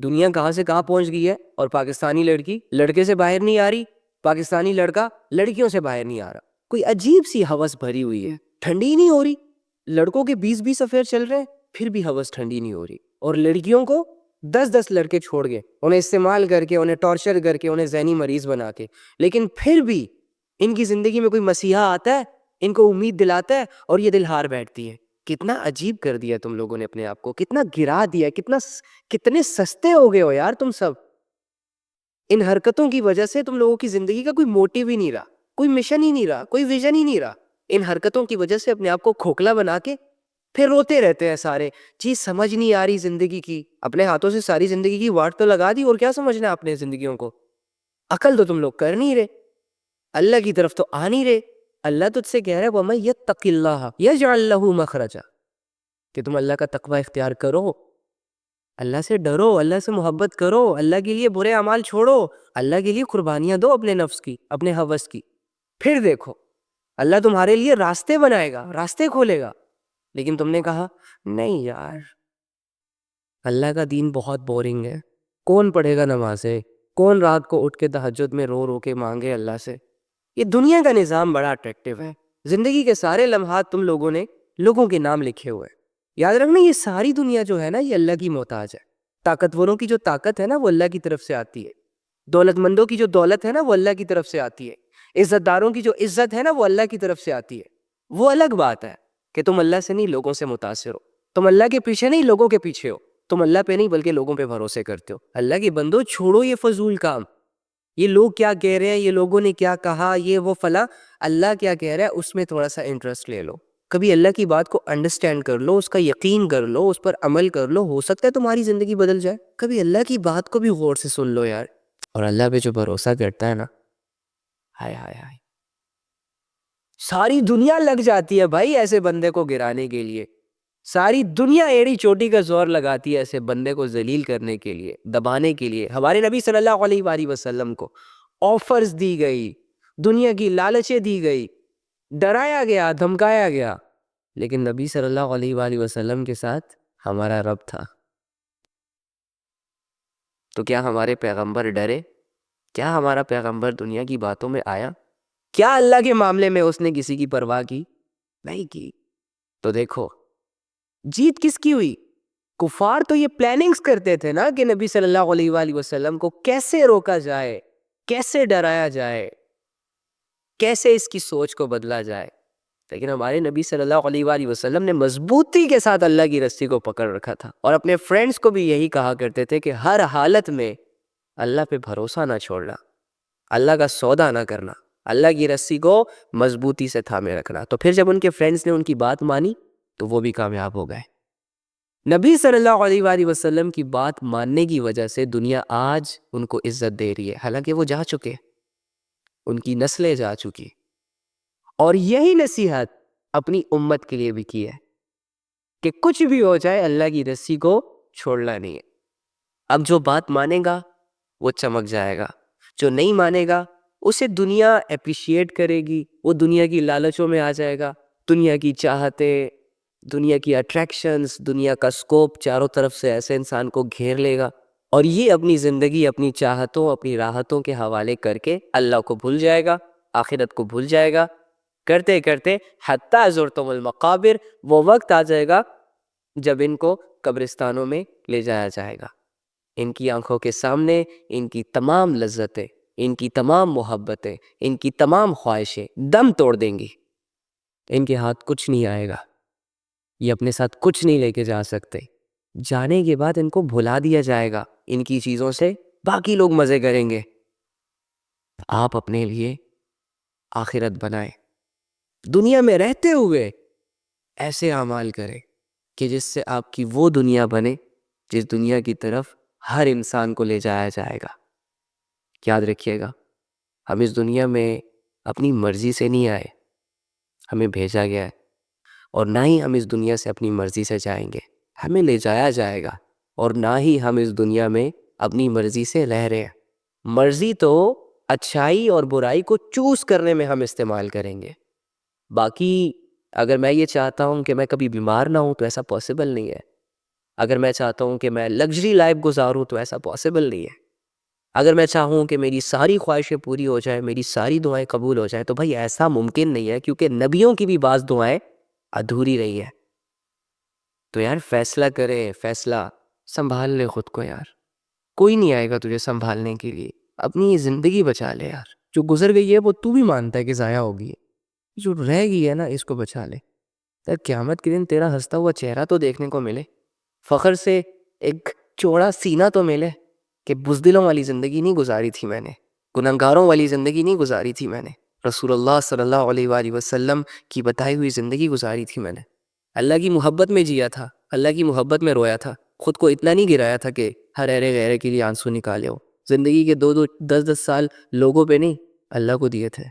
دنیا کہاں سے کہاں پہنچ گئی ہے، اور پاکستانی لڑکی لڑکے سے باہر نہیں آ رہی، پاکستانی لڑکا لڑکیوں سے باہر نہیں آ رہا. کوئی عجیب سی ہوس بھری ہوئی ہے، ٹھنڈی نہیں ہو رہی. لڑکوں کے 20 افیئر چل رہے ہیں پھر بھی ہوس ٹھنڈی نہیں ہو رہی، اور لڑکیوں کو 10 لڑکے چھوڑ گئے، انہیں استعمال کر کے، انہیں ٹارچر کر کے، انہیں ذہنی مریض بنا کے، لیکن پھر بھی ان کی زندگی میں کوئی مسیحا آتا ہے، ان کو امید دلاتا ہے، اور یہ دل ہار بیٹھتی ہے. کتنا عجیب کر دیا تم لوگوں نے اپنے آپ کو، کتنا گرا دیا، کتنے سستے ہو گئے ہو یار تم سب. ان حرکتوں کی وجہ سے تم لوگوں کی زندگی کا کوئی موٹیو ہی نہیں رہا، کوئی مشن ہی نہیں رہا، کوئی ویژن ہی نہیں رہا. ان حرکتوں کی وجہ سے اپنے آپ کو کھوکھلا بنا کے پھر روتے رہتے ہیں سارے. چیز سمجھ نہیں آ رہی زندگی کی، اپنے ہاتھوں سے ساری زندگی کی واٹ تو لگا دی، اور کیا سمجھنا ہے اپنے زندگیوں کو. عقل تو تم لوگ کر نہیں رہے، اللہ کی طرف تو آ نہیں رہے. اللہ تجھ سے کہہ رہا ہے وَمَن يَتَّقِ اللَّهَ يَجْعَلْ لَهُ مَخْرَجًا، کہ تم اللہ کا تقوی اختیار کرو، اللہ سے ڈرو، اللہ سے محبت کرو، اللہ کے لیے برے اعمال چھوڑو، اللہ کے لیے قربانیاں دو اپنے نفس کی، اپنے ہوس کی. پھر دیکھو اللہ تمہارے لیے راستے بنائے گا، راستے کھولے گا. لیکن تم نے کہا نہیں یار، اللہ کا دین بہت بورنگ ہے، کون پڑھے گا نمازیں، کون رات کو اٹھ کے تہجد میں رو رو کے مانگے اللہ سے. یہ دنیا کا نظام بڑا اٹریکٹیو ہے، زندگی کے سارے لمحات تم لوگوں نے لوگوں کے نام لکھے ہوئے. یاد رکھنا یہ ساری دنیا جو ہے نا یہ اللہ کی محتاج ہے. طاقتوروں کی جو طاقت ہے نا وہ اللہ کی طرف سے آتی ہے، دولت مندوں کی جو دولت ہے نا وہ اللہ کی طرف سے آتی ہے، عزت داروں کی جو عزت ہے نا وہ اللہ کی طرف سے آتی ہے. وہ الگ بات ہے کہ تم اللہ سے نہیں لوگوں سے متاثر ہو، تم اللہ کے پیچھے نہیں لوگوں کے پیچھے ہو، تم اللہ پہ نہیں بلکہ لوگوں پہ بھروسے کرتے ہو. اللہ کے بندو چھوڑو یہ فضول کام، یہ لوگ کیا کہہ رہے ہیں، یہ لوگوں نے کیا کہا، یہ وہ فلاں. اللہ کیا کہہ رہا ہے اس میں تھوڑا سا انٹرسٹ لے لو، کبھی اللہ کی بات کو انڈرسٹینڈ کر لو، اس کا یقین کر لو، اس پر عمل کر لو، ہو سکتا ہے تمہاری زندگی بدل جائے. کبھی اللہ کی بات کو بھی غور سے سن لو یار. اور اللہ پہ جو بھروسہ کرتا ہے نا، ہائے ہائے ہائے، ساری دنیا لگ جاتی ہے بھائی ایسے بندے کو گرانے کے لیے. ساری دنیا ایڑی چوٹی کا زور لگاتی ہے ایسے بندے کو ذلیل کرنے کے لیے، دبانے کے لیے. ہمارے نبی صلی اللہ علیہ وآلہ وسلم کو آفرز دی گئی، دنیا کی لالچیں دی گئی، ڈرایا گیا، دھمکایا گیا، لیکن نبی صلی اللہ علیہ وآلہ وسلم کے ساتھ ہمارا رب تھا. تو کیا ہمارے پیغمبر ڈرے؟ کیا ہمارا پیغمبر دنیا کی باتوں میں آیا؟ کیا اللہ کے معاملے میں اس نے کسی کی پرواہ کی؟ نہیں کی. تو دیکھو جیت کس کی ہوئی؟ کفار تو یہ پلاننگز کرتے تھے نا کہ نبی صلی اللہ علیہ وآلہ وسلم کو کیسے روکا جائے، کیسے ڈرایا جائے، کیسے اس کی سوچ کو بدلا جائے. لیکن ہمارے نبی صلی اللہ علیہ وآلہ وسلم نے مضبوطی کے ساتھ اللہ کی رسی کو پکڑ رکھا تھا، اور اپنے فرینڈز کو بھی یہی کہا کرتے تھے کہ ہر حالت میں اللہ پہ بھروسہ نہ چھوڑنا، اللہ کا سودا نہ کرنا، اللہ کی رسی کو مضبوطی سے تھامے رکھنا. تو پھر جب ان کے فرینڈز نے ان کی بات مانی تو وہ بھی کامیاب ہو گئے. نبی صلی اللہ علیہ وآلہ وسلم کی بات ماننے کی وجہ سے دنیا آج ان کو عزت دے رہی ہے، حالانکہ وہ جا چکے، ان کی نسلیں جا چکی. اور یہی نصیحت اپنی امت کے لیے بھی کی ہے کہ کچھ بھی ہو جائے اللہ کی رسی کو چھوڑنا نہیں ہے. اب جو بات مانے گا وہ چمک جائے گا، جو نہیں مانے گا اسے دنیا اپریشیٹ کرے گی، وہ دنیا کی لالچوں میں آ جائے گا. دنیا کی چاہتیں، دنیا کی اٹریکشنز، دنیا کا سکوپ چاروں طرف سے ایسے انسان کو گھیر لے گا، اور یہ اپنی زندگی اپنی چاہتوں، اپنی راحتوں کے حوالے کر کے اللہ کو بھول جائے گا، آخرت کو بھول جائے گا. کرتے کرتے حتیٰ زرتم المقابر، وہ وقت آ جائے گا جب ان کو قبرستانوں میں لے جایا جائے گا. ان کی آنکھوں کے سامنے ان کی تمام لذتیں، ان کی تمام محبتیں، ان کی تمام خواہشیں دم توڑ دیں گی. ان کے ہاتھ کچھ نہیں آئے گا، یہ اپنے ساتھ کچھ نہیں لے کے جا سکتے. جانے کے بعد ان کو بھلا دیا جائے گا، ان کی چیزوں سے باقی لوگ مزے کریں گے. آپ اپنے لیے آخرت بنائیں، دنیا میں رہتے ہوئے ایسے اعمال کریں کہ جس سے آپ کی وہ دنیا بنے جس دنیا کی طرف ہر انسان کو لے جایا جائے گا. یاد رکھیے گا، ہم اس دنیا میں اپنی مرضی سے نہیں آئے، ہمیں بھیجا گیا ہے، اور نہ ہی ہم اس دنیا سے اپنی مرضی سے جائیں گے، ہمیں لے جایا جائے گا. اور نہ ہی ہم اس دنیا میں اپنی مرضی سے رہ رہے ہیں. مرضی تو اچھائی اور برائی کو چوز کرنے میں ہم استعمال کریں گے. باقی اگر میں یہ چاہتا ہوں کہ میں کبھی بیمار نہ ہوں تو ایسا پاسبل نہیں ہے. اگر میں چاہتا ہوں کہ میں لگژری لائف گزاروں تو ایسا پاسبل نہیں ہے. اگر میں چاہوں کہ میری ساری خواہشیں پوری ہو جائیں، میری ساری دعائیں قبول ہو جائیں، تو بھائی ایسا ممکن نہیں ہے، کیونکہ نبیوں کی بھی بعض دعائیں ادھوری رہی ہے. تو یار فیصلہ کرے، فیصلہ سنبھال لے خود کو یار. کوئی نہیں آئے گا تجھے سنبھالنے کے لیے. اپنی زندگی بچا لے یار. جو گزر گئی ہے وہ تو بھی مانتا ہے کہ ضائع ہوگی ہے، جو رہ گئی ہے نا اس کو بچا لے. یار قیامت کے دن تیرا ہنستا ہوا چہرہ تو دیکھنے کو ملے، فخر سے ایک چوڑا سینہ تو ملے کہ بزدلوں والی زندگی نہیں گزاری تھی میں نے، گنہگاروں والی زندگی نہیں گزاری تھی میں نے، رسول اللہ صلی اللہ علیہ وآلہ وسلم کی بتائی ہوئی زندگی گزاری تھی میں نے. اللہ کی محبت میں جیا تھا، اللہ کی محبت میں رویا تھا، خود کو اتنا نہیں گرایا تھا کہ ہر ارے غیرے کے لیے آنسو نکالے ہو. زندگی کے 10 سال لوگوں پہ نہیں، اللہ کو دیے تھے.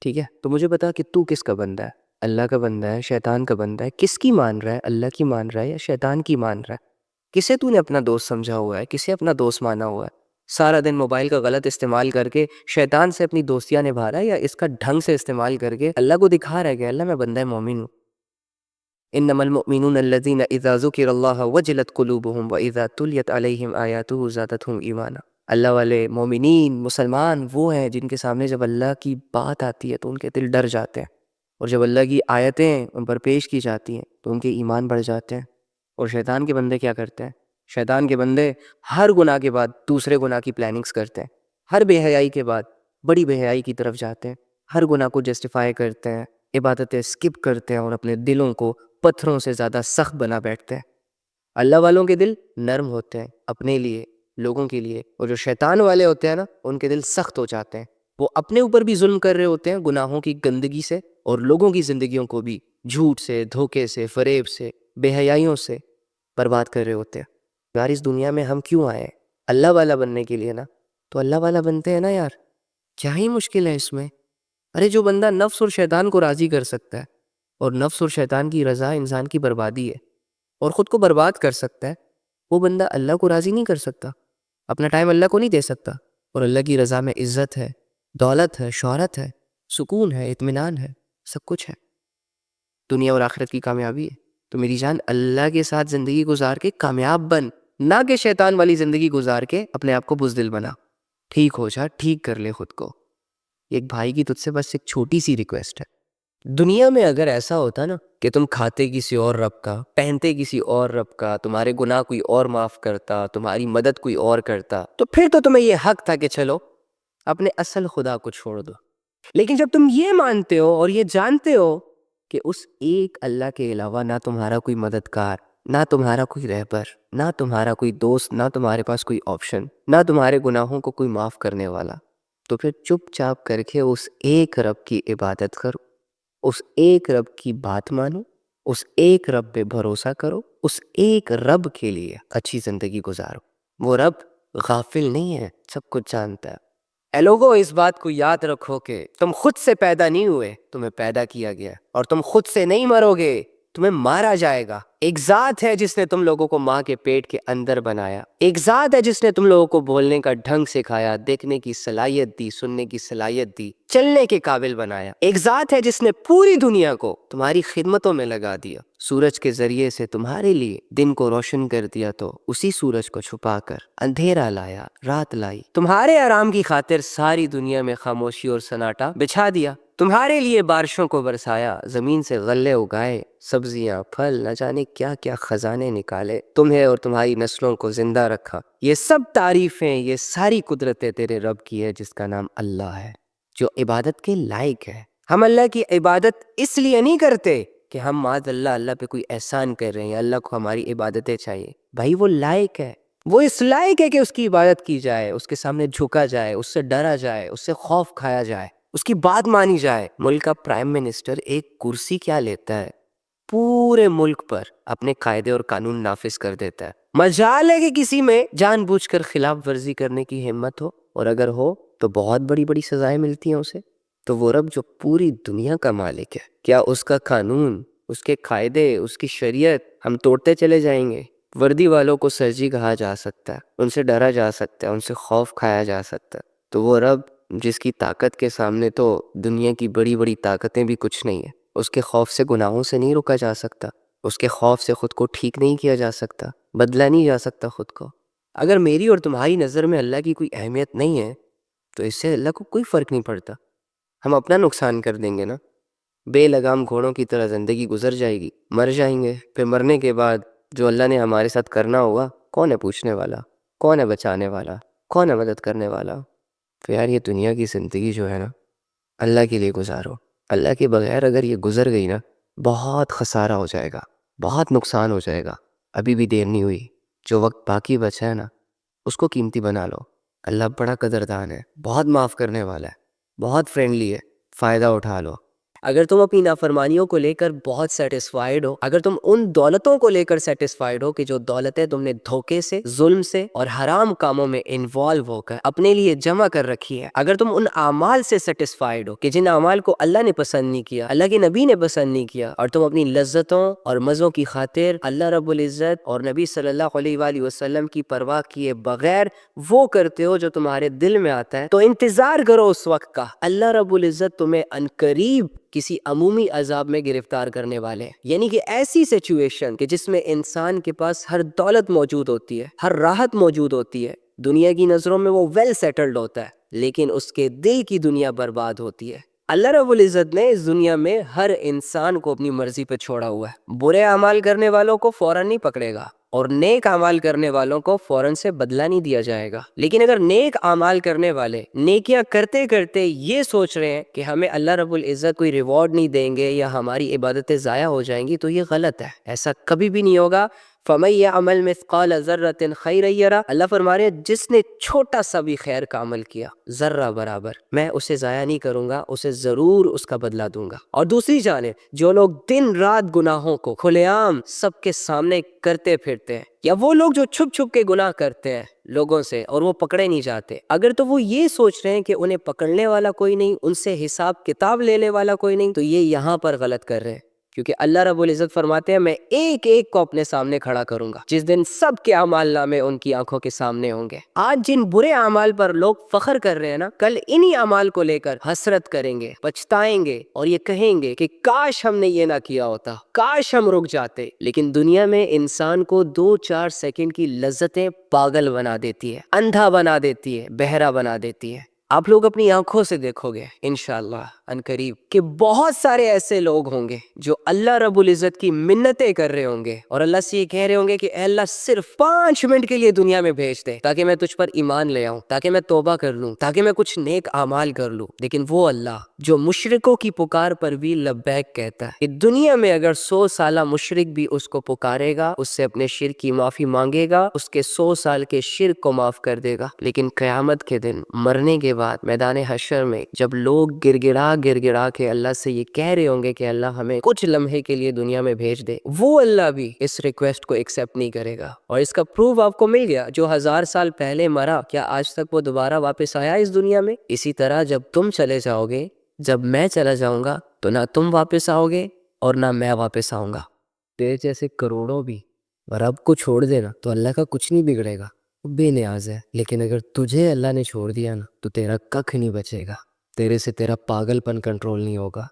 ٹھیک ہے، تو مجھے بتا کہ تو کس کا بندہ ہے؟ اللہ کا بندہ ہے، شیطان کا بندہ ہے؟ کس کی مان رہا ہے؟ اللہ کی مان رہا ہے یا شیطان کی مان رہا ہے؟ کسے تو نے اپنا دوست سمجھا ہوا ہے؟ کسے اپنا دوست مانا ہوا ہے؟ سارا دن موبائل کا غلط استعمال کر کے شیطان سے اپنی دوستیاں نبھا رہا ہے، یا اس کا ڈھنگ سے استعمال کر کے اللہ کو دکھا رہا ہے کہ اللہ میں بندہ مومن ہوں. انما المؤمنون الذين اذا ذكر الله وجلت قلوبهم واذا تليت عليهم آیاته زادتهم ایمانا. اللہ والے مومنین مسلمان وہ ہیں جن کے سامنے جب اللہ کی بات آتی ہے تو ان کے دل ڈر جاتے ہیں، اور جب اللہ کی آیتیں ان پر پیش کی جاتی ہیں تو ان کے ایمان بڑھ جاتے ہیں. اور شیطان کے بندے کیا کرتے ہیں؟ شیطان کے بندے ہر گناہ کے بعد دوسرے گناہ کی پلاننگز کرتے ہیں، ہر بے حیائی کے بعد بڑی بے حیائی کی طرف جاتے ہیں، ہر گناہ کو جسٹیفائی کرتے ہیں، عبادتیں سکپ کرتے ہیں اور اپنے دلوں کو پتھروں سے زیادہ سخت بنا بیٹھتے ہیں. اللہ والوں کے دل نرم ہوتے ہیں اپنے لیے، لوگوں کے لیے، اور جو شیطان والے ہوتے ہیں نا ان کے دل سخت ہو جاتے ہیں. وہ اپنے اوپر بھی ظلم کر رہے ہوتے ہیں گناہوں کی گندگی سے، اور لوگوں کی زندگیوں کو بھی جھوٹ سے، دھوکے سے، فریب سے، بے حیائیوں سے برباد کر رہے ہوتے ہیں. یار اس دنیا میں ہم کیوں آئے ہیں؟ اللہ والا بننے کے لیے نا. تو اللہ والا بنتے ہیں نا یار، کیا ہی مشکل ہے اس میں. ارے جو بندہ نفس اور شیطان کو راضی کر سکتا ہے، اور نفس اور شیطان کی رضا انسان کی بربادی ہے اور خود کو برباد کر سکتا ہے، وہ بندہ اللہ کو راضی نہیں کر سکتا، اپنا ٹائم اللہ کو نہیں دے سکتا. اور اللہ کی رضا میں عزت ہے، دولت ہے، شہرت ہے، سکون ہے، اطمینان ہے، سب کچھ ہے، دنیا اور آخرت کی کامیابی ہے. تو میری جان اللہ کے ساتھ زندگی گزار کے کامیاب بن، نہ کہ شیطان والی زندگی گزار کے اپنے آپ کو بزدل بنا. ٹھیک ہو جا، ٹھیک کر لے خود کو. ایک بھائی کی تجھ سے بس ایک چھوٹی سی ریکویسٹ ہے. دنیا میں اگر ایسا ہوتا نا کہ تم کھاتے کسی اور رب کا، پہنتے کسی اور رب کا، تمہارے گناہ کوئی اور معاف کرتا، تمہاری مدد کوئی اور کرتا، تو پھر تو تمہیں یہ حق تھا کہ چلو اپنے اصل خدا کو چھوڑ دو. لیکن جب تم یہ مانتے ہو اور یہ جانتے ہو کہ اس ایک اللہ کے علاوہ نہ تمہارا کوئی مددگار، نہ تمہارا کوئی رہبر، نہ تمہارا کوئی دوست، نہ تمہارے پاس کوئی آپشن، نہ تمہارے گناہوں کو کوئی معاف کرنے والا، تو پھر چپ چاپ کر کے اس ایک رب کی عبادت کرو، اس ایک رب کی بات مانو، اس ایک رب پہ بھروسہ کرو، اس ایک رب کے لیے اچھی زندگی گزارو. وہ رب غافل نہیں ہے، سب کچھ جانتا ہے. اے لوگو اس بات کو یاد رکھو کہ تم خود سے پیدا نہیں ہوئے، تمہیں پیدا کیا گیا، اور تم خود سے نہیں مرو گے، تمہیں مارا جائے گا. ایک ذات ہے جس نے تم لوگوں کو ماں کے پیٹ کے اندر بنایا، ایک ذات ہے جس نے تم لوگوں کو بولنے کا ڈھنگ سکھایا، دیکھنے کی صلاحیت دی، سننے کی صلاحیت دی، چلنے کے قابل بنایا. ایک ذات ہے جس نے پوری دنیا کو تمہاری خدمتوں میں لگا دیا، سورج کے ذریعے سے تمہارے لیے دن کو روشن کر دیا، تو اسی سورج کو چھپا کر اندھیرا لایا، رات لائی، تمہارے آرام کی خاطر ساری دنیا میں خاموشی اور سناٹا بچھا دیا، تمہارے لیے بارشوں کو برسایا، زمین سے غلے اگائے، سبزیاں، پھل، نہ جانے کیا کیا خزانے نکالے، تمہیں اور تمہاری نسلوں کو زندہ رکھا. یہ سب تعریفیں، یہ ساری قدرتیں تیرے رب کی ہے جس کا نام اللہ ہے، جو عبادت کے لائق ہے. ہم اللہ کی عبادت اس لیے نہیں کرتے کہ ہم معاذ اللہ پہ کوئی احسان کر رہے ہیں، اللہ کو ہماری عبادتیں چاہیے. بھائی وہ لائق ہے، وہ اس لائق ہے کہ اس کی عبادت کی جائے، اس کے سامنے جھکا جائے، اس سے ڈرا جائے، اس سے خوف کھایا جائے، اس کی بات مانی جائے. ملک کا پرائم منسٹر ایک کرسی کیا لیتا ہے، پورے ملک پر اپنے قاعدے اور قانون نافذ کر دیتا ہے. مجال ہے کہ کسی میں جان بوجھ کر خلاف ورزی کرنے کی ہمت ہو، اور اگر ہو تو بہت بڑی بڑی سزائیں ملتی ہیں اسے. تو وہ رب جو پوری دنیا کا مالک ہے، کیا اس کا قانون، اس کے قاعدے، اس کی شریعت ہم توڑتے چلے جائیں گے؟ وردی والوں کو سرجی کہا جا سکتا ہے، ان سے ڈرا جا سکتا ہے، ان سے خوف کھایا جا سکتا ہے. تو وہ رب جس کی طاقت کے سامنے تو دنیا کی بڑی بڑی طاقتیں بھی کچھ نہیں ہیں، اس کے خوف سے گناہوں سے نہیں روکا جا سکتا. اس کے خوف سے خود کو ٹھیک نہیں کیا جا سکتا، بدلا نہیں جا سکتا خود کو۔ اگر میری اور تمہاری نظر میں اللہ کی کوئی اہمیت نہیں ہے تو اس سے اللہ کو کوئی فرق نہیں پڑتا، ہم اپنا نقصان کر دیں گے نا۔ بے لگام گھوڑوں کی طرح زندگی گزر جائے گی، مر جائیں گے، پھر مرنے کے بعد جو اللہ نے ہمارے ساتھ کرنا ہوگا کون ہے پوچھنے والا، کون ہے بچانے والا، کون ہے مدد کرنے والا؟ تو یار یہ دنیا کی زندگی جو ہے نا اللہ کے لیے گزارو، اللہ کے بغیر اگر یہ گزر گئی نا بہت خسارہ ہو جائے گا، بہت نقصان ہو جائے گا۔ ابھی بھی دیر نہیں ہوئی، جو وقت باقی بچا ہے نا اس کو قیمتی بنا لو۔ اللہ بڑا قدردان ہے، بہت معاف کرنے والا ہے، بہت فرینڈلی ہے، فائدہ اٹھا لو۔ اگر تم اپنی نافرمانیوں کو لے کر بہت سیٹسفائیڈ ہو، اگر تم ان دولتوں کو لے کر سیٹسفائیڈ ہو کہ جو دولتیں تم نے دھوکے سے، ظلم سے اور حرام کاموں میں انوالو ہو کر اپنے لیے جمع کر رکھی ہے، اگر تم ان اعمال سے سیٹسفائیڈ ہو کہ جن اعمال کو اللہ نے پسند نہیں کیا، اللہ کے نبی نے پسند نہیں کیا، اور تم اپنی لذتوں اور مزوں کی خاطر اللہ رب العزت اور نبی صلی اللہ علیہ وآلہ وسلم کی پرواہ کیے بغیر وہ کرتے ہو جو تمہارے دل میں آتا ہے، تو انتظار کرو اس وقت کا، اللہ رب العزت تمہیں عنقریب کسی عمومی عذاب میں گرفتار کرنے والے ہیں۔ یعنی کہ ایسی سچویشن کہ جس میں انسان کے پاس ہر دولت موجود ہوتی ہے، ہر راحت موجود ہوتی ہے، دنیا کی نظروں میں وہ ویل سیٹلڈ ہوتا ہے، لیکن اس کے دل کی دنیا برباد ہوتی ہے۔ اللہ رب العزت نے اس دنیا میں ہر انسان کو اپنی مرضی پہ چھوڑا ہوا ہے، برے اعمال کرنے والوں کو فوراً نہیں پکڑے گا اور نیک اعمال کرنے والوں کو فوراً سے بدلہ نہیں دیا جائے گا۔ لیکن اگر نیک اعمال کرنے والے نیکیاں کرتے کرتے یہ سوچ رہے ہیں کہ ہمیں اللہ رب العزت کوئی ریوارڈ نہیں دیں گے یا ہماری عبادتیں ضائع ہو جائیں گی، تو یہ غلط ہے، ایسا کبھی بھی نہیں ہوگا۔ فَمَن يَعْمَلْ مِثْقَالَ ذَرَّةٍ خَيْرًا يَرَهُ، اللہ فرما رہے ہیں جس نے چھوٹا سا بھی خیر کا عمل کیا ذرہ برابر، میں اسے ضائع نہیں کروں گا، اسے ضرور اس کا بدلہ دوں گا۔ اور دوسری جانب جو لوگ دن رات گناہوں کو کھلے عام سب کے سامنے کرتے پھرتے ہیں، یا وہ لوگ جو چھپ چھپ کے گناہ کرتے ہیں لوگوں سے اور وہ پکڑے نہیں جاتے، اگر تو وہ یہ سوچ رہے ہیں کہ انہیں پکڑنے والا کوئی نہیں، ان سے حساب کتاب لینے والا کوئی نہیں، تو یہ یہاں پر غلط کر رہے ہیں، کیونکہ اللہ رب العزت فرماتے ہیں میں ایک ایک کو اپنے سامنے کھڑا کروں گا جس دن سب کے اعمال نامے ان کی آنکھوں کے سامنے ہوں گے۔ آج جن برے اعمال پر لوگ فخر کر رہے ہیں نا، کل انہی اعمال کو لے کر حسرت کریں گے، پچھتائیں گے اور یہ کہیں گے کہ کاش ہم نے یہ نہ کیا ہوتا، کاش ہم رک جاتے۔ لیکن دنیا میں انسان کو 2-4 سیکنڈ کی لذتیں پاگل بنا دیتی ہے، اندھا بنا دیتی ہے، بہرا بنا دیتی ہے۔ آپ لوگ اپنی آنکھوں سے دیکھو گے انشاءاللہ عنقریب کہ بہت سارے ایسے لوگ ہوں گے جو اللہ رب العزت کی منتیں کر رہے ہوں گے اور اللہ سے یہ کہہ رہے ہوں گے کہ اے اللہ صرف 5 منٹ کے لیے دنیا میں بھیج دے تاکہ میں تجھ پر ایمان لے آؤں، تاکہ میں توبہ کر لوں، تاکہ میں کچھ نیک اعمال کر لوں۔ لیکن وہ اللہ جو مشرکوں کی پکار پر بھی لبیک کہتا ہے کہ دنیا میں اگر 100 سالہ مشرک بھی اس کو پکارے گا، اس سے اپنے شرک کی معافی مانگے گا، اس کے 100 سال کے شرک کو معاف کر دے گا۔ لیکن قیامت کے دن مرنے کے بعد میدان حشر میں جب لوگ گر گڑا کے اللہ سے یہ کہہ رہے ہوں گے کہ اللہ ہمیں کچھ لمحے کے لیے دنیا میں بھیج دے، وہ اللہ بھی اس ریکویسٹ کو ایکسیپٹ نہیں کرے گا۔ اور اس کا پروف آپ کو مل گیا، جو 1000 سال پہلے مرا کیا آج تک وہ دوبارہ واپس آیا اس دنیا میں؟ اسی طرح جب تم چلے جاؤ گے، جب میں چلا جاؤں گا، تو نہ تم واپس آؤ گے اور نہ میں واپس آؤں گا۔ تیرے جیسے کروڑوں بھی رب کو چھوڑ دینا تو اللہ کا کچھ نہیں بگڑے گا، وہ بے نیاز ہے۔ لیکن اگر تجھے اللہ نے چھوڑ دیا نا تو تیرا ککھ نہیں بچے گا، تیرے سے تیرا پاگل پن کنٹرول نہیں ہوگا۔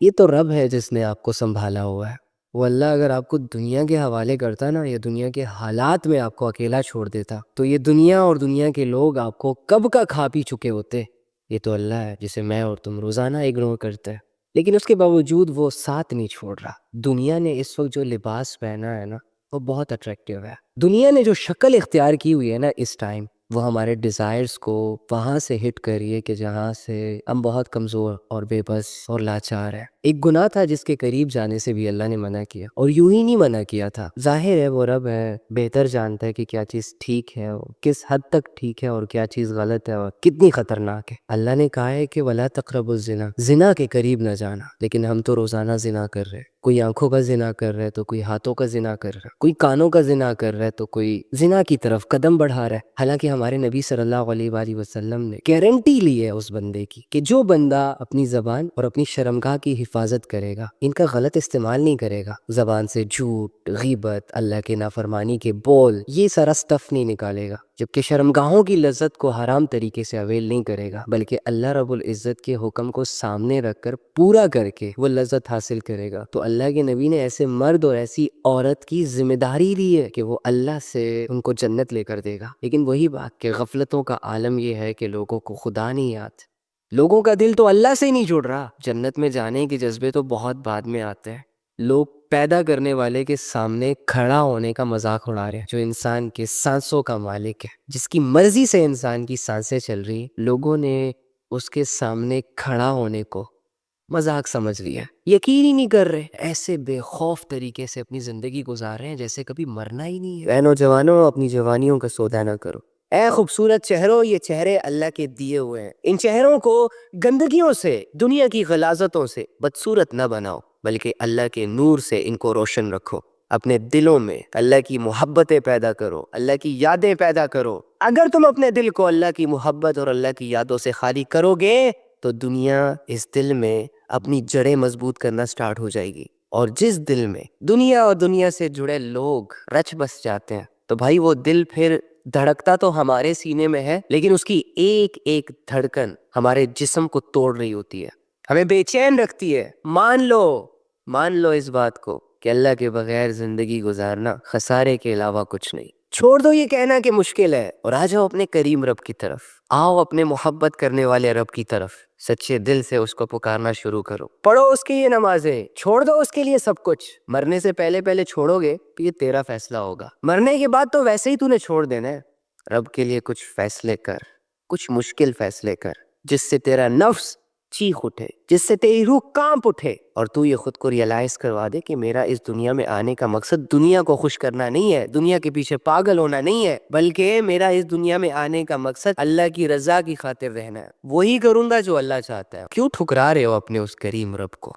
یہ تو رب ہے جس نے آپ کو سنبھالا ہوا ہے۔ وہ اللہ اگر آپ کو دنیا کے حوالے کرتا نا، یا دنیا کے حالات میں آپ کو اکیلا چھوڑ دیتا، تو یہ دنیا اور دنیا کے لوگ آپ کو کب کا کھا پی چکے ہوتے۔ یہ تو اللہ ہے جسے میں اور تم روزانہ اگنور کرتے ہیں، لیکن اس کے باوجود وہ ساتھ نہیں چھوڑ رہا۔ دنیا نے اس وقت جو لباس پہنا ہے نا وہ بہت اٹریکٹیو ہے۔ دنیا نے جو شکل اختیار کی ہوئی ہے نا اس ٹائم، وہ ہمارے ڈیزائرز کو وہاں سے ہٹ کر رہی ہے کہ جہاں سے ہم بہت کمزور اور بے بس اور لاچار ہیں۔ ایک گناہ تھا جس کے قریب جانے سے بھی اللہ نے منع کیا، اور یوں ہی نہیں منع کیا تھا۔ ظاہر ہے وہ رب ہے، بہتر جانتا ہے کہ کیا چیز ٹھیک ہے، کس حد تک ٹھیک ہے اور کیا چیز غلط ہے اور کتنی خطرناک ہے۔ اللہ نے کہا ہے کہ وَلَا تَقْرَبُوا الزِّنَا، زنا کے قریب نہ جانا، لیکن ہم تو روزانہ زنا کر رہے ہیں۔ کوئی آنکھوں کا زنا کر رہا ہے تو کوئی ہاتھوں کا زنا کر رہا ہے، کوئی کانوں کا زنا کر رہا ہے تو کوئی زنا کی طرف قدم بڑھا رہا ہے۔ حالانکہ ہمارے نبی صلی اللہ علیہ وآلہ وسلم نے گارنٹی لی ہے اس بندے کی کہ جو بندہ اپنی زبان اور اپنی شرمگاہ کی حفاظت کرے گا، ان کا غلط استعمال نہیں کرے گا، زبان سے جھوٹ، غیبت، اللہ کے نافرمانی کے بول، یہ سارا سٹف نہیں نکالے گا، جبکہ شرمگاہوں کی لذت کو حرام طریقے سے اویل نہیں کرے گا، بلکہ اللہ رب العزت کے حکم کو سامنے رکھ کر پورا کر کے وہ لذت حاصل کرے گا۔ تو اللہ کے نبی نے ایسے مرد اور ایسی عورت کی ذمہ داری لی ہے کہ وہ اللہ سے ان کو جنت لے کر دے گا۔ لیکن وہی بات کہ غفلتوں کا عالم یہ ہے کہ لوگوں کو خدا نہیں یاد، لوگوں کا دل تو اللہ سے نہیں جڑ رہا۔ جنت میں جانے کے جذبے تو بہت بعد میں آتے ہیں، لوگ پیدا کرنے والے کے سامنے کھڑا ہونے کا مذاق اڑا رہے ہیں، جو انسان کے سانسوں کا مالک ہے، جس کی مرضی سے انسان کی سانسیں چل رہی ہیں، لوگوں نے اس کے سامنے کھڑا ہونے کو مذاق سمجھ لیا، یقین ہی نہیں کر رہے، ایسے بے خوف طریقے سے اپنی زندگی گزار رہے ہیں جیسے کبھی مرنا ہی نہیں ہے۔ اے نوجوانوں، اپنی جوانیوں کا سودا نہ کرو۔ اے خوبصورت چہروں، یہ چہرے اللہ کے دیے ہوئے ہیں، ان چہروں کو گندگیوں سے، دنیا کی غلاظتوں سے بدصورت نہ بناؤ، بلکہ اللہ کے نور سے ان کو روشن رکھو۔ اپنے دلوں میں اللہ کی محبتیں پیدا کرو، اللہ کی یادیں پیدا کرو۔ اگر تم اپنے دل کو اللہ کی محبت اور اللہ کی یادوں سے خالی کرو گے تو دنیا اس دل میں اپنی جڑیں مضبوط کرنا سٹارٹ ہو جائے گی، اور جس دل میں دنیا اور دنیا سے جڑے لوگ رچ بس جاتے ہیں تو بھائی وہ دل پھر دھڑکتا تو ہمارے سینے میں ہے، لیکن اس کی ایک ایک دھڑکن ہمارے جسم کو توڑ رہی ہوتی ہے، ہمیں بے چین رکھتی ہے۔ مان لو اس بات کو کہ اللہ کے بغیر زندگی گزارنا خسارے کے علاوہ کچھ نہیں۔ چھوڑ دو یہ کہنا کہ مشکل ہے اور آ جاؤ اپنے کریم رب کی طرف، آؤ اپنے محبت کرنے والے رب کی طرف، سچے دل سے اس کو پکارنا شروع کرو، پڑھو اس کی یہ نمازیں، چھوڑ دو اس کے لیے سب کچھ۔ مرنے سے پہلے چھوڑو گے تو یہ تیرا فیصلہ ہوگا، مرنے کے بعد تو ویسے ہی تو نے چھوڑ دینا ہے۔ رب کے لیے کچھ فیصلے کر، کچھ مشکل فیصلے کر، جس سے تیرا نفس چیخ اٹھے، جس سے تیری روح کانپ اٹھے، اور تو یہ خود کو ریئلائز کروا دے کہ میرا اس دنیا میں آنے کا مقصد دنیا کو خوش کرنا نہیں ہے، دنیا کے پیچھے پاگل ہونا نہیں ہے، بلکہ میرا اس دنیا میں آنے کا مقصد اللہ کی رضا کی خاطر رہنا ہے۔ وہی کروں گا جو اللہ چاہتا ہے۔ کیوں ٹھکرا رہے ہو اپنے اس کریم رب کو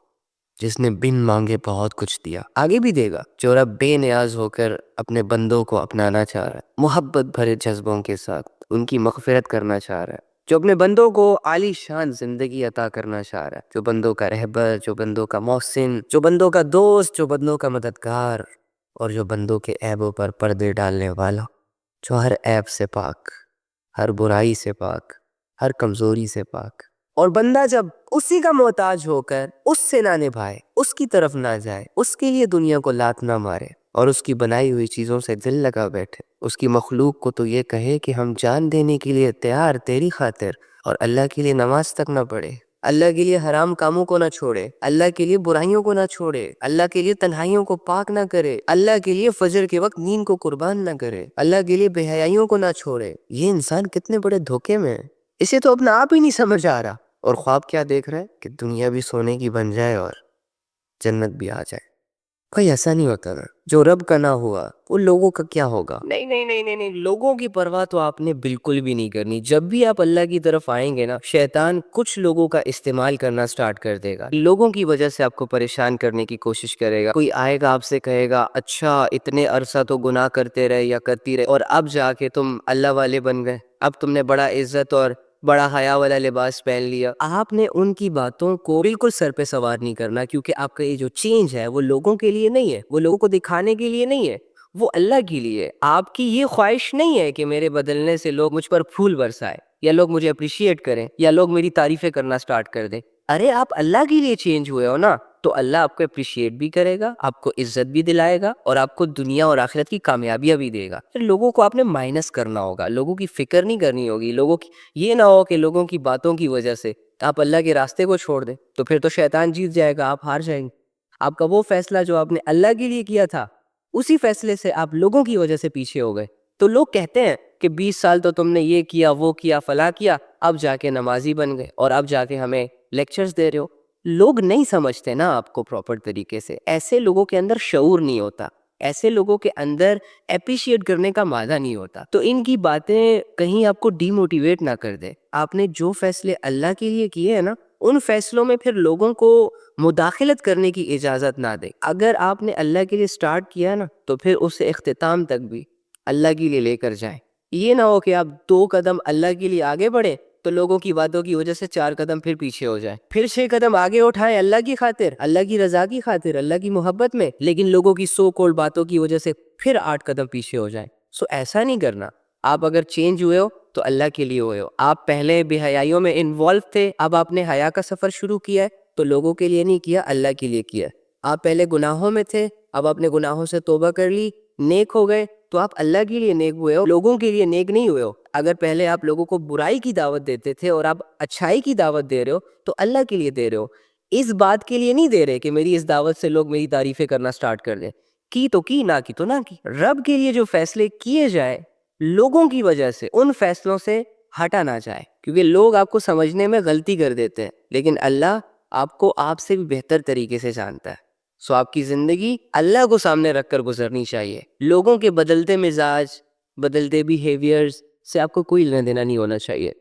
جس نے بن مانگے بہت کچھ دیا، آگے بھی دے گا؟ جو رب بے نیاز ہو کر اپنے بندوں کو اپنانا چاہ رہا ہے، محبت بھرے جذبوں کے ساتھ ان کی مغفرت کرنا چاہ رہا ہے، جو اپنے بندوں کو عالی شان زندگی عطا کرنا چاہ رہا ہے، جو بندوں کا رہبر، جو بندوں کا محسن، جو بندوں کا دوست، جو بندوں کا مددگار، اور جو بندوں کے عیبوں پر پردے ڈالنے والا، جو ہر عیب سے پاک، ہر برائی سے پاک، ہر کمزوری سے پاک۔ اور بندہ جب اسی کا محتاج ہو کر اس سے نہ نبھائے، اس کی طرف نہ جائے، اس کے لیے دنیا کو لات نہ مارے اور اس کی بنائی ہوئی چیزوں سے دل لگا بیٹھے، اس کی مخلوق کو تو یہ کہے کہ ہم جان دینے کے لیے تیار تیری خاطر، اور اللہ کے لیے نماز تک نہ پڑھے، اللہ کے لیے حرام کاموں کو نہ چھوڑے، اللہ کے لیے برائیوں کو نہ چھوڑے، اللہ کے لیے تنہائیوں کو پاک نہ کرے، اللہ کے لیے فجر کے وقت نیند کو قربان نہ کرے، اللہ کے لیے بے حیائیوں کو نہ چھوڑے، یہ انسان کتنے بڑے دھوکے میں ہے۔ اسے تو اپنا آپ ہی نہیں سمجھ آ رہا، اور خواب کیا دیکھ رہا ہے کہ دنیا بھی سونے کی بن جائے اور جنت بھی آ جائے۔ کوئی ایسا نہیں ہوتا نا، جو رب کا نہ ہوا وہ لوگوں کا کیا ہوگا؟ نہیں، لوگوں کی پرواہ تو آپ نے بالکل بھی نہیں کرنی۔ جب بھی آپ اللہ کی طرف آئیں گے نا، شیطان کچھ لوگوں کا استعمال کرنا سٹارٹ کر دے گا، لوگوں کی وجہ سے آپ کو پریشان کرنے کی کوشش کرے گا۔ کوئی آئے گا آپ سے کہے گا اچھا اتنے عرصہ تو گناہ کرتے رہے یا کرتی رہے، اور اب جا کے تم اللہ والے بن گئے، اب تم نے بڑا عزت اور بڑا حیا والا لباس پہن لیا۔ آپ نے ان کی باتوں کو بالکل سر پہ سوار نہیں کرنا، کیونکہ آپ کا یہ جو چینج ہے وہ لوگوں کے لیے نہیں ہے، وہ لوگوں کو دکھانے کے لیے نہیں ہے، وہ اللہ کے لیے۔ آپ کی یہ خواہش نہیں ہے کہ میرے بدلنے سے لوگ مجھ پر پھول برسائے، یا لوگ مجھے اپریشیٹ کریں، یا لوگ میری تعریفیں کرنا سٹارٹ کر دیں۔ ارے آپ اللہ کے لیے چینج ہوئے ہو نا، تو اللہ آپ کو اپریشیٹ بھی کرے گا، آپ کو عزت بھی دلائے گا، اور آپ کو دنیا اور آخرت کی کامیابیاں بھی دے گا۔ پھر لوگوں کو آپ نے مائنس کرنا ہوگا، لوگوں کی فکر نہیں کرنی ہوگی، لوگوں کی یہ نہ ہو کہ لوگوں کی باتوں کی وجہ سے آپ اللہ کے راستے کو چھوڑ دیں، تو پھر تو شیطان جیت جائے گا، آپ ہار جائیں گے۔ آپ کا وہ فیصلہ جو آپ نے اللہ کے لیے کیا تھا، اسی فیصلے سے آپ لوگوں کی وجہ سے پیچھے ہو گئے۔ تو لوگ کہتے ہیں کہ 20 سال تو تم نے یہ کیا، وہ کیا، فلاں کیا، اب جا کے نمازی بن گئے اور اب جا کے ہمیں لیکچرز دے رہے ہو۔ لوگ نہیں سمجھتے نا آپ کو پراپر طریقے سے، ایسے لوگوں کے اندر شعور نہیں ہوتا، ایسے لوگوں کے اندر اپریشیٹ کرنے کا مادہ نہیں ہوتا، تو ان کی باتیں کہیں آپ کو ڈی موٹیویٹ نہ کر دے۔ آپ نے جو فیصلے اللہ کے لیے کیے ہیں نا، ان فیصلوں میں پھر لوگوں کو مداخلت کرنے کی اجازت نہ دے۔ اگر آپ نے اللہ کے لیے سٹارٹ کیا نا، تو پھر اسے اختتام تک بھی اللہ کے لیے لے کر جائیں۔ یہ نہ ہو کہ آپ 2 قدم اللہ کے لیے آگے بڑھیں تو لوگوں کی باتوں کی وجہ سے 4 قدم پھر پیچھے ہو جائیں، پھر 6 قدم آگے اٹھائیں اللہ کی خاطر، اللہ کی رضا کی خاطر، اللہ کی محبت میں، لیکن لوگوں کی سو کولڈ باتوں کی وجہ سے پھر 8 قدم پیچھے ہو جائیں۔ ایسا نہیں کرنا۔ آپ اگر چینج ہوئے ہو تو اللہ کے لیے ہوئے ہو. آپ پہلے بے حیائیوں میں انوالو تھے, اب آپ نے حیا کا سفر شروع کیا ہے تو لوگوں کے لیے نہیں کیا, اللہ کے لیے کیا. آپ پہلے گناہوں میں تھے, اب آپ نے گناہوں سے توبہ کر لی, نیک ہو گئے تو آپ اللہ کے لیے نیک ہوئے ہو, لوگوں کے لیے نیک نہیں ہوئے ہو. اگر پہلے آپ لوگوں کو برائی کی دعوت دیتے تھے اور آپ اچھائی کی دعوت دے رہے ہو تو اللہ کے لیے دے رہے ہو, اس بات کے لیے نہیں دے رہے کہ میری اس دعوت سے لوگ میری تعریفیں کرنا سٹارٹ کر دیں. کی تو کی, نہ کی تو نہ کی. رب کے لیے جو فیصلے کیے جائے لوگوں کی وجہ سے ان فیصلوں سے ہٹا نہ جائے, کیونکہ لوگ آپ کو سمجھنے میں غلطی کر دیتے ہیں, لیکن اللہ آپ کو آپ سے بھی بہتر طریقے سے جانتا ہے. سو آپ کی زندگی اللہ کو سامنے رکھ کر گزرنی چاہیے. لوگوں کے بدلتے مزاج, بدلتے بیہیویئرز سے آپ کو کوئی لینا دینا نہیں ہونا چاہیے.